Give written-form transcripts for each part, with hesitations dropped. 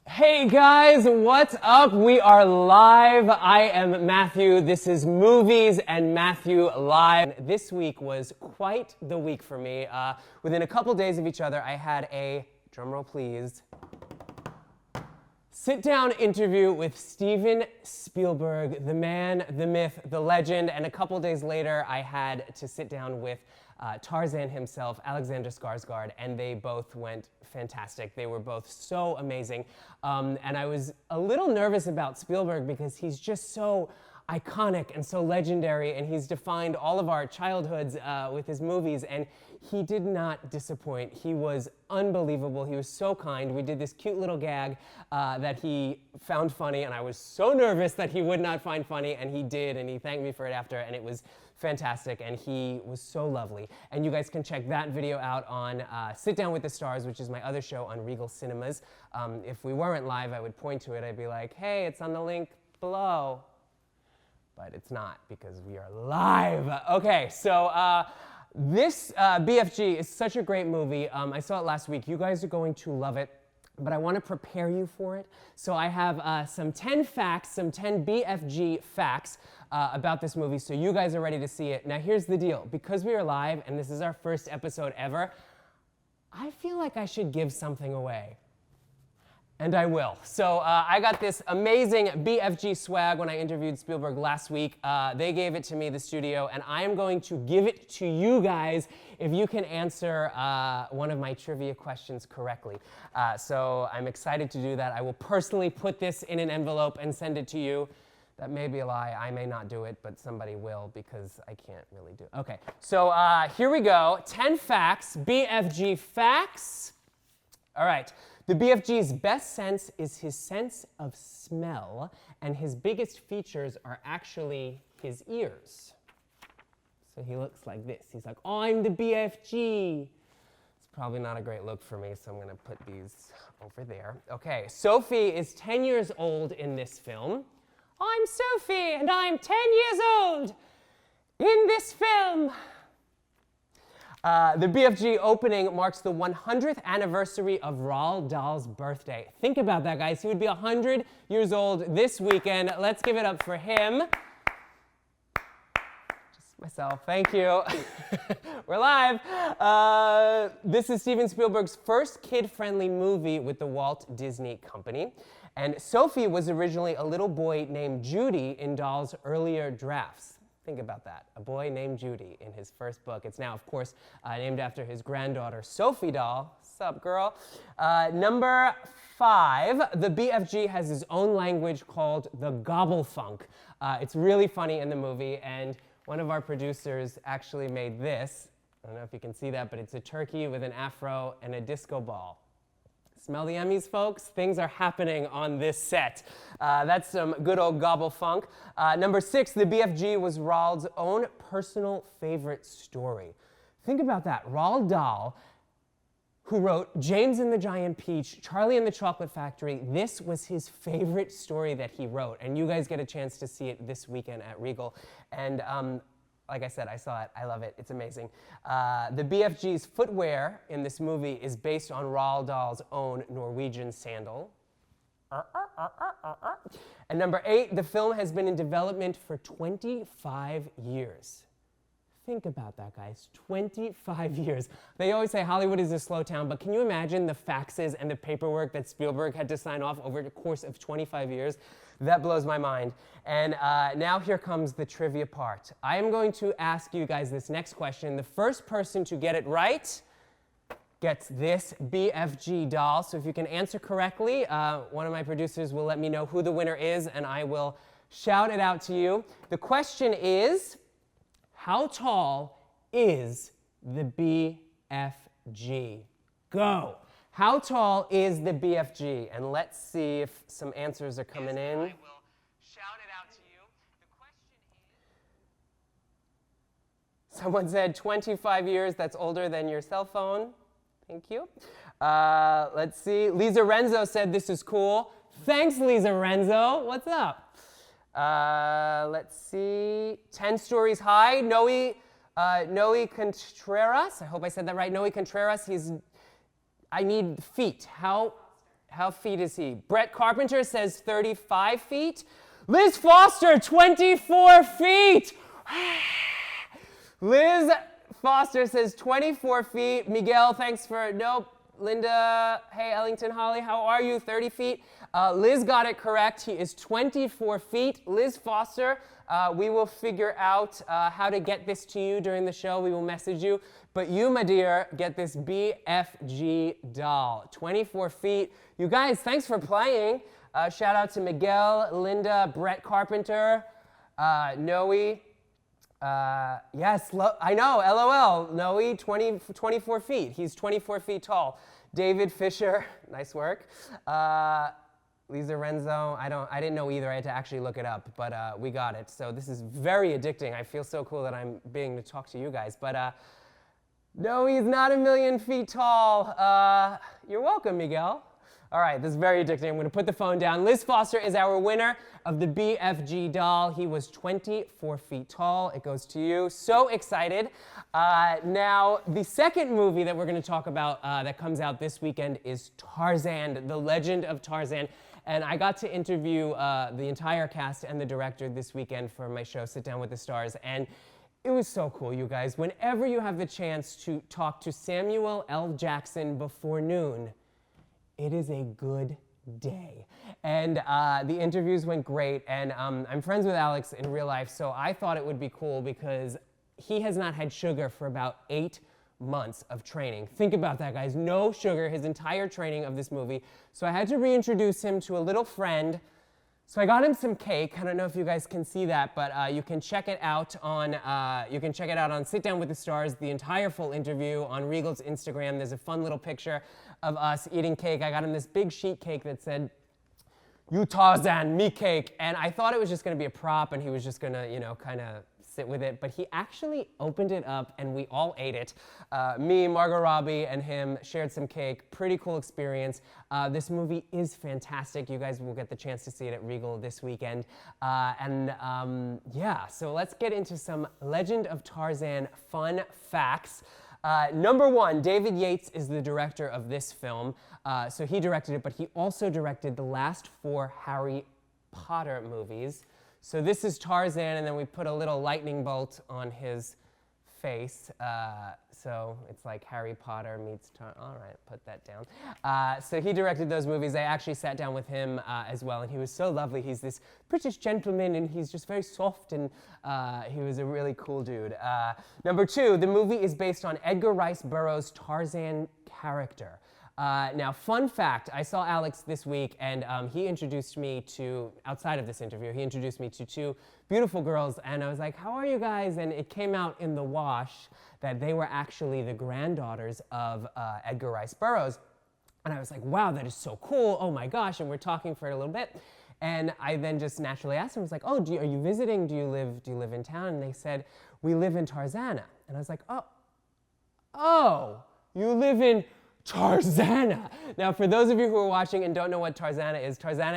Hey guys, what's up? We are live. I am Matthew. This is Movies and Matthew Live. This week was quite the week for me. Within a couple days of each other, I had a, drumroll please, sit-down interview with Steven Spielberg, the man, the myth, the legend, and a couple days later, I had to sit down with Tarzan himself, Alexander Skarsgard, and they both went fantastic. They were both so amazing. And I was a little nervous about Spielberg because he's just so iconic and so legendary, and he's defined all of our childhoods with his movies, and he did not disappoint. He was unbelievable. He was so kind. We did this cute little gag that he found funny, and I was so nervous that he would not find funny, and he did, and he thanked me for it after, and it was fantastic, and he was so lovely. And you guys can check that video out on Sit Down with the Stars, which is my other show on Regal Cinemas. If we weren't live, I would point to it. I'd be like, hey, it's on the link below. But it's not, because we are live. Okay, so this BFG is such a great movie. I saw it last week. You guys are going to love it, but I want to prepare you for it. So I have some 10 facts, some 10 BFG facts about this movie, so you guys are ready to see it. Now here's the deal. Because we are live, and this is our first episode ever, I feel like I should give something away. And I will. So I got this amazing BFG swag when I interviewed Spielberg last week. They gave it to me, the studio, and I am going to give it to you guys if you can answer one of my trivia questions correctly. So I'm excited to do that. I will personally put this in an envelope and send it to you. That may be a lie. I may not do it, but somebody will because I can't really do it. Okay, so here we go. 10 facts, BFG facts. All right. The BFG's best sense is his sense of smell, and his biggest features are actually his ears. So he looks like this. He's like, oh, I'm the BFG. It's probably not a great look for me, so I'm going to put these over there. Okay, Sophie is 10 years old in this film. I'm Sophie, and I'm 10 years old in this film. The BFG opening marks the 100th anniversary of Roald Dahl's birthday. Think about that, guys. He would be 100 years old this weekend. Let's give it up for him. Just myself. Thank you. We're live. This is Steven Spielberg's first kid-friendly movie with the Walt Disney Company. And Sophie was originally a little boy named Judy in Dahl's earlier drafts. Think about that. A boy named Judy in his first book. It's now, of course, named after his granddaughter, Sophie Dahl. Sup, girl? Number 5, the BFG has his own language called the Gobblefunk. It's really funny in the movie, and one of our producers actually made this. I don't know if you can see that, but it's a turkey with an afro and a disco ball. Smell the Emmys, folks? Things are happening on this set. That's some good old gobble funk. Number 6, the BFG was Roald's own personal favorite story. Think about that. Roald Dahl, who wrote James and the Giant Peach, Charlie and the Chocolate Factory, this was his favorite story that he wrote. And you guys get a chance to see it this weekend at Regal. And like I said, I saw it. I love it. It's amazing. The BFG's footwear in this movie is based on Roald Dahl's own Norwegian sandal. And number 8, the film has been in development for 25 years. Think about that, guys. 25 years. They always say Hollywood is a slow town, but can you imagine the faxes and the paperwork that Spielberg had to sign off over the course of 25 years? That blows my mind. And now here comes the trivia part. I am going to ask you guys this next question. The first person to get it right gets this BFG doll. So if you can answer correctly, one of my producers will let me know who the winner is, and I will shout it out to you. The question is, how tall is the BFG? Go. How tall is the BFG? And let's see if some answers are coming in. I will shout it out to you. The question is... Someone said 25 years, that's older than your cell phone. Thank you. Let's see. Lisa Renzo said this is cool. Thanks, Lisa Renzo. What's up? Let's see. 10 stories high. Noe Contreras. I hope I said that right. Noe Contreras. I need feet. How? How feet is he? Brett Carpenter says 35 feet. Liz Foster, 24 feet. Liz Foster says 24 feet. Miguel, thanks for, nope. Linda, hey, Ellington Holly, how are you? 30 feet. Liz got it correct. He is 24 feet. Liz Foster, we will figure out how to get this to you during the show. We will message you. But you, my dear, get this BFG doll. 24 feet. You guys, thanks for playing. Shout out to Miguel, Linda, Brett Carpenter, Noe. Yes, I know, LOL. Noe, 24 feet. He's 24 feet tall. David Fisher, nice work. Lisa Renzo, I didn't know either. I had to actually look it up, but we got it. So this is very addicting. I feel so cool that I'm being to talk to you guys. But no, he's not 1,000,000 feet tall. You're welcome, Miguel. All right, this is very addicting. I'm going to put the phone down. Liz Foster is our winner of the BFG doll. He was 24 feet tall. It goes to you. So excited. Now, the second movie that we're going to talk about that comes out this weekend is Tarzan, The Legend of Tarzan. And I got to interview the entire cast and the director this weekend for my show, Sit Down with the Stars. And it was so cool, you guys. Whenever you have the chance to talk to Samuel L. Jackson before noon, it is a good day. And the interviews went great, and I'm friends with Alex in real life, so I thought it would be cool because he has not had sugar for about 8 months of training. Think about that, guys. No sugar, his entire training of this movie. So I had to reintroduce him to a little friend. So I got him some cake. I don't know if you guys can see that, but you can check it out on Sit Down with the Stars, the entire full interview on Regal's Instagram. There's a fun little picture of us eating cake. I got him this big sheet cake that said, "You Tarzan, me cake," and I thought it was just going to be a prop, and he was just going to, you know, kind of sit with it. But he actually opened it up, and we all ate it. Me, Margot Robbie, and him shared some cake. Pretty cool experience. This movie is fantastic. You guys will get the chance to see it at Regal this weekend. Yeah, so let's get into some Legend of Tarzan fun facts. Number one, David Yates is the director of this film. So he directed it, but he also directed the last 4 Harry Potter movies. So this is Tarzan, and then we put a little lightning bolt on his face. So it's like Harry Potter meets Tarzan. All right, put that down. So he directed those movies. I actually sat down with him as well, and he was so lovely. He's this British gentleman, and he's just very soft, and he was a really cool dude. Number 2, the movie is based on Edgar Rice Burroughs' Tarzan character. Now, fun fact, I saw Alex this week, and he introduced me to, outside of this interview, he introduced me to 2 beautiful girls, and I was like, how are you guys? And it came out in the wash that they were actually the granddaughters of Edgar Rice Burroughs. And I was like, wow, that is so cool, oh my gosh, and we're talking for a little bit. And I then just naturally asked them, I was like, oh, are you visiting? Do you live in town? And they said, we live in Tarzana. And I was like, oh, you live in Tarzana. Now, for those of you who are watching and don't know what Tarzana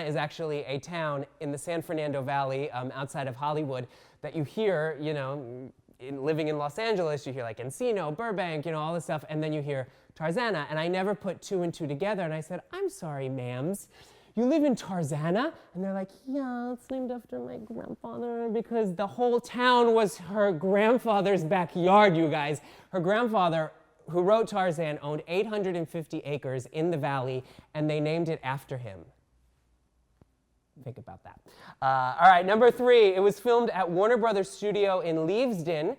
is actually a town in the San Fernando Valley outside of Hollywood that you hear, you know, living in Los Angeles, you hear like Encino, Burbank, you know, all this stuff, and then you hear Tarzana. And I never put 2 and 2 together, and I said, I'm sorry, ma'ams, you live in Tarzana? And they're like, yeah, it's named after my grandfather, because the whole town was her grandfather's backyard, you guys. Her grandfather, who wrote Tarzan, owned 850 acres in the valley, and they named it after him. Think about that. All right, number 3, it was filmed at Warner Brothers Studio in Leavesden.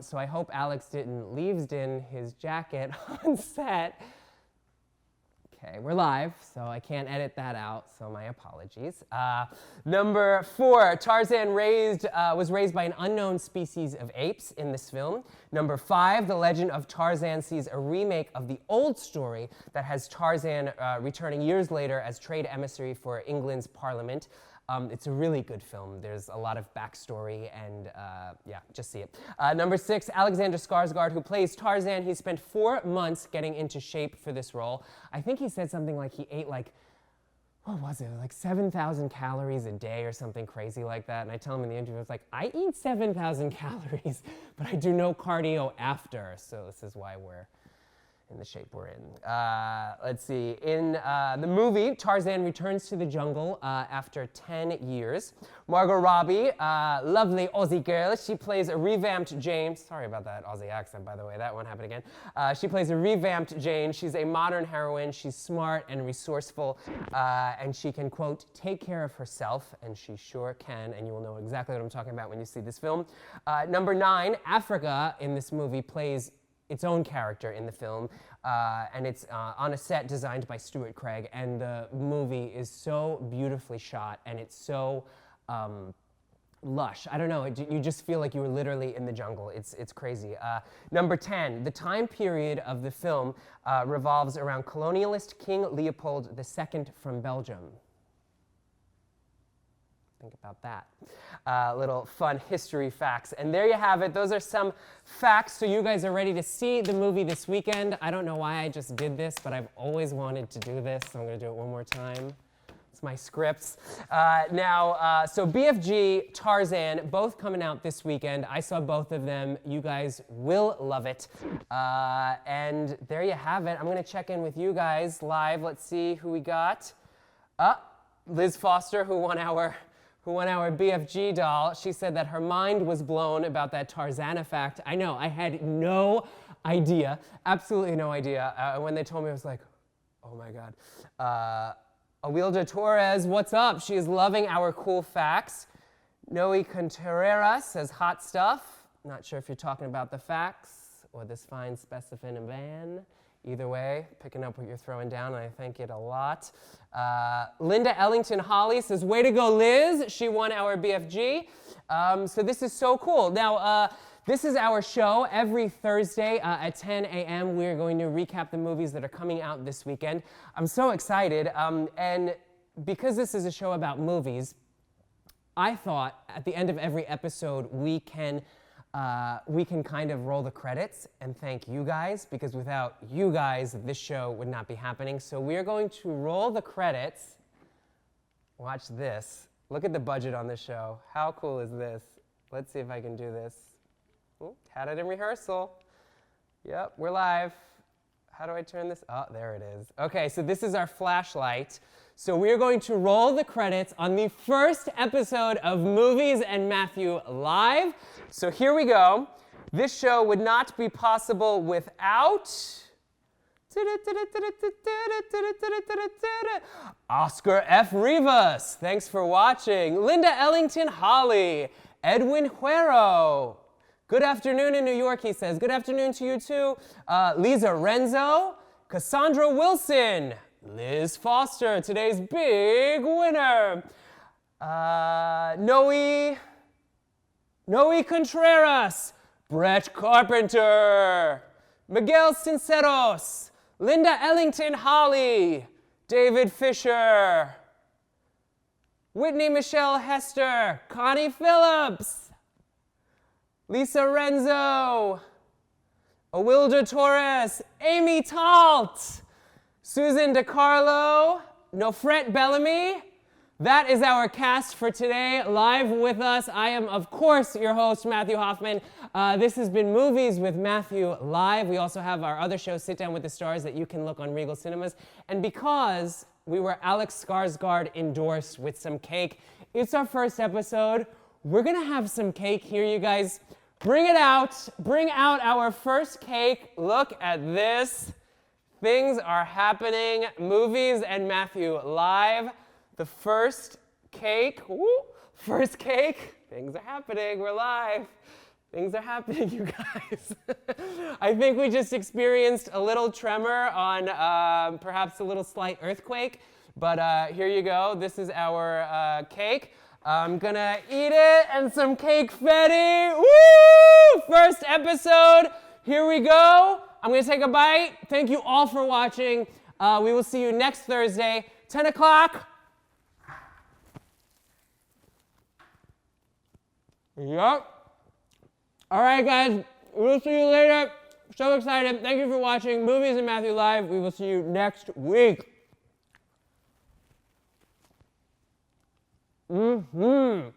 So I hope Alex didn't Leavesden his jacket on set. Okay, we're live, so I can't edit that out, so my apologies. Number 4, Tarzan was raised by an unknown species of apes in this film. Number 5, The Legend of Tarzan sees a remake of the old story that has Tarzan returning years later as trade emissary for England's Parliament. It's a really good film. There's a lot of backstory, and yeah, just see it. Number 6, Alexander Skarsgard, who plays Tarzan. He spent 4 months getting into shape for this role. I think he said something like he ate like, what was it, like 7,000 calories a day or something crazy like that. And I tell him in the interview, I was like, I eat 7,000 calories, but I do no cardio after. So this is why we're in the shape we're in. Let's see. In the movie, Tarzan returns to the jungle after 10 years. Margot Robbie, lovely Aussie girl, she plays a revamped Jane. Sorry about that Aussie accent, by the way. That won't happen again. She plays a revamped Jane. She's a modern heroine. She's smart and resourceful, and she can, quote, take care of herself, and she sure can, and you will know exactly what I'm talking about when you see this film. Number 9, Africa in this movie plays its own character in the film, and it's on a set designed by Stuart Craig, and the movie is so beautifully shot, and it's so lush. I don't know, you just feel like you were literally in the jungle. It's crazy. Number 10, the time period of the film revolves around colonialist King Leopold II from Belgium. Think about that. Little fun history facts. And there you have it. Those are some facts, so you guys are ready to see the movie this weekend. I don't know why I just did this, but I've always wanted to do this, so I'm going to do it one more time. It's my scripts. So BFG, Tarzan, both coming out this weekend. I saw both of them. You guys will love it. And there you have it. I'm going to check in with you guys live. Let's see who we got. Liz Foster, who won our BFG doll. She said that her mind was blown about that Tarzana fact. I know, I had no idea, absolutely no idea. When they told me, I was like, oh my God. Awilda Torres, what's up? She is loving our cool facts. Noe Contreras says hot stuff. Not sure if you're talking about the facts or this fine specimen in van. Either way, picking up what you're throwing down, and I thank it a lot. Linda Ellington Holly says, way to go, Liz. She won our BFG. So this is so cool. Now, this is our show. Every Thursday at 10 a.m., we're going to recap the movies that are coming out this weekend. I'm so excited. And because this is a show about movies, I thought at the end of every episode, we can kind of roll the credits and thank you guys, because without you guys, this show would not be happening. So we're going to roll the credits. Watch this. Look at the budget on this show. How cool is this? Let's see if I can do this. Ooh, had it in rehearsal. Yep, we're live. How do I turn this? Oh, there it is. Okay, so this is our flashlight. So we're going to roll the credits on the first episode of Movies and Matthew Live. So here we go. This show would not be possible without Oscar F. Rivas. Thanks for watching. Linda Ellington Holly. Edwin Huero. Good afternoon in New York, he says. Good afternoon to you too. Lisa Renzo. Cassandra Wilson. Liz Foster, today's big winner. Noe Contreras. Brett Carpenter. Miguel Sinceros. Linda Ellington Holly. David Fisher. Whitney Michelle Hester. Connie Phillips. Lisa Renzo. Awilda Torres. Amy Talt. Susan DiCarlo, Nofret Bellamy. That is our cast for today. Live with us, I am, of course, your host, Matthew Hoffman. This has been Movies with Matthew Live. We also have our other show, Sit Down with the Stars, that you can look on Regal Cinemas. And because we were Alex Skarsgard endorsed with some cake, it's our first episode. We're gonna have some cake here, you guys. Bring it out. Bring out our first cake. Look at this. Things are happening. Movies and Matthew Live. The first cake. Woo, first cake. Things are happening. We're live. Things are happening, you guys. I think we just experienced a little tremor on perhaps a little slight earthquake. But here you go. This is our cake. I'm gonna eat it and some cake fetty. Woo! First episode. Here we go. I'm going to take a bite. Thank you all for watching. We will see you next Thursday, 10 o'clock. Yep. All right, guys. We'll see you later. So excited. Thank you for watching Movies and Matthew Live. We will see you next week. Mm-hmm.